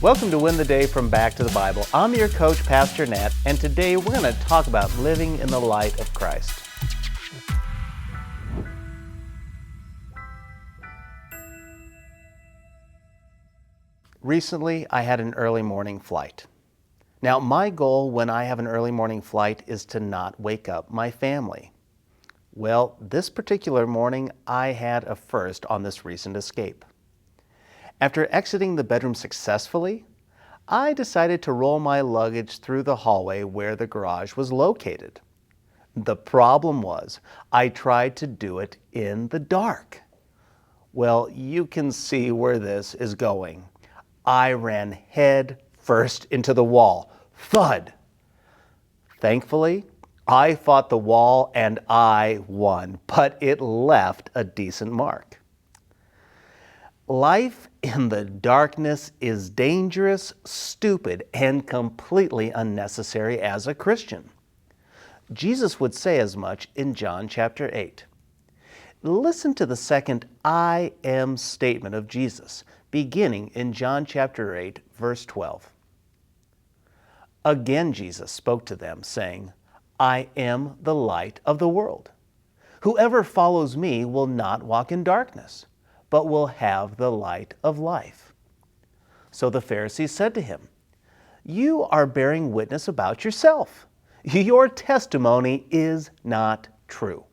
Welcome to Win the Day from Back to the Bible. I'm your coach, Pastor Nat, and today we're going to talk about living in the light of Christ. Recently, I had an early morning flight. Now, my goal when I have an early morning flight is to not wake up my family. Well, this particular morning, I had a first on this recent escape. After exiting the bedroom successfully, I decided to roll my luggage through the hallway where the garage was located. The problem was, I tried to do it in the dark. Well, you can see where this is going. I ran head first into the wall. Thud! Thankfully, I fought the wall and I won, but it left a decent mark. Life in the darkness is dangerous, stupid, and completely unnecessary as a Christian. Jesus would say as much in John chapter 8. Listen to the second I am statement of Jesus, beginning in John chapter 8, verse 12. Again Jesus spoke to them, saying, I am the light of the world. Whoever follows me will not walk in darkness, but will have the light of life. So the Pharisees said to him, You are bearing witness about yourself. Your testimony is not true.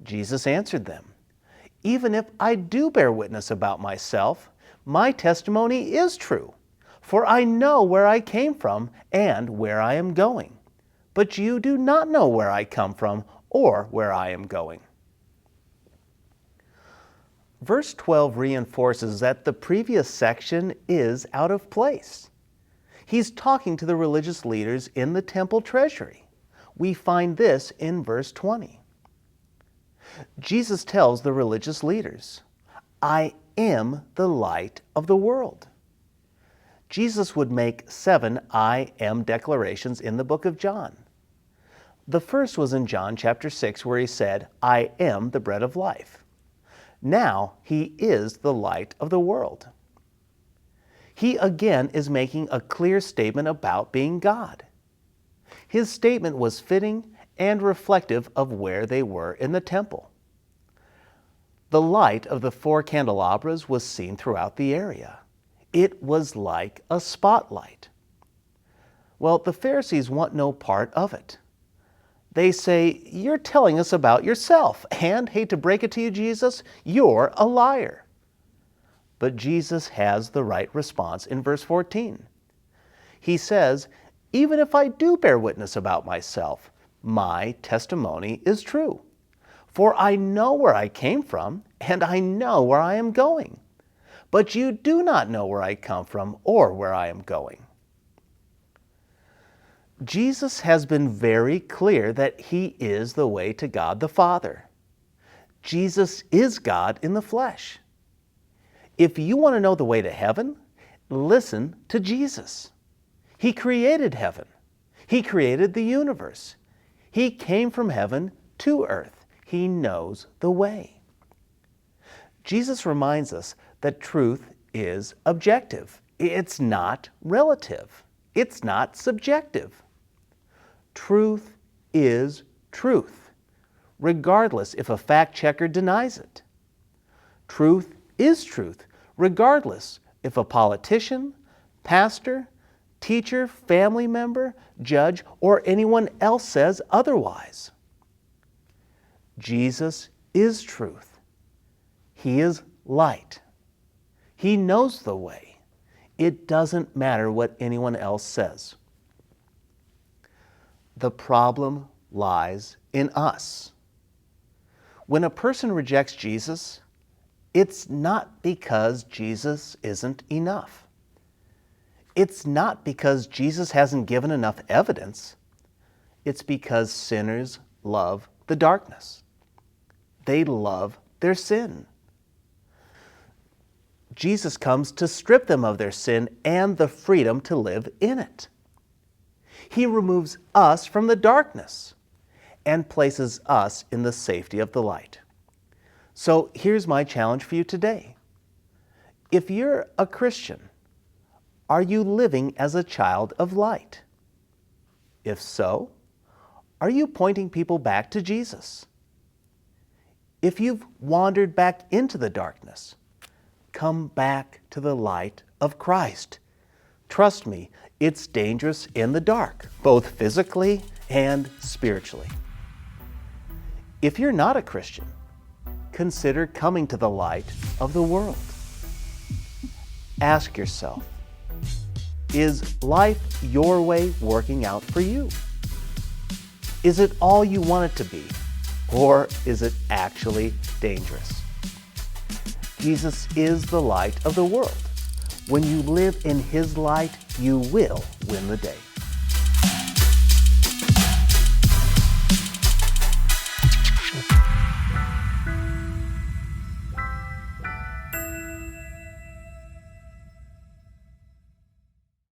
Jesus answered them, Even if I do bear witness about myself, my testimony is true, for I know where I came from and where I am going. But you do not know where I come from or where I am going. Verse 12 reinforces that the previous section is out of place. He's talking to the religious leaders in the temple treasury. We find this in verse 20. Jesus tells the religious leaders, I am the light of the world. Jesus would make 7 I am declarations in the book of John. The first was in John chapter 6 where he said, I am the bread of life. Now he is the light of the world. He again is making a clear statement about being God. His statement was fitting and reflective of where they were in the temple. The light of the 4 candelabras was seen throughout the area. It was like a spotlight. Well, the Pharisees want no part of it. They say, You're telling us about yourself, and hate to break it to you, Jesus, you're a liar. But Jesus has the right response in verse 14. He says, Even if I do bear witness about myself, my testimony is true. For I know where I came from, and I know where I am going. But you do not know where I come from or where I am going. Jesus has been very clear that he is the way to God the Father. Jesus is God in the flesh. If you want to know the way to heaven, listen to Jesus. He created heaven. He created the universe. He came from heaven to earth. He knows the way. Jesus reminds us that truth is objective. It's not relative. It's not subjective. Truth is truth, regardless if a fact checker denies it. Truth is truth, regardless if a politician, pastor, teacher, family member, judge, or anyone else says otherwise. Jesus is truth. He is light. He knows the way. It doesn't matter what anyone else says. The problem lies in us. When a person rejects Jesus, it's not because Jesus isn't enough. It's not because Jesus hasn't given enough evidence. It's because sinners love the darkness. They love their sin. Jesus comes to strip them of their sin and the freedom to live in it. He removes us from the darkness and places us in the safety of the light. So here's my challenge for you today. If you're a Christian, Are you living as a child of light? If so, are you pointing people back to Jesus? If you've wandered back into the darkness, come back to the light of Christ. Trust me, it's dangerous in the dark, both physically and spiritually. If you're not a Christian, consider coming to the light of the world. Ask yourself, is life your way working out for you? Is it all you want it to be, or is it actually dangerous? Jesus is the light of the world. When you live in His light, you will win the day.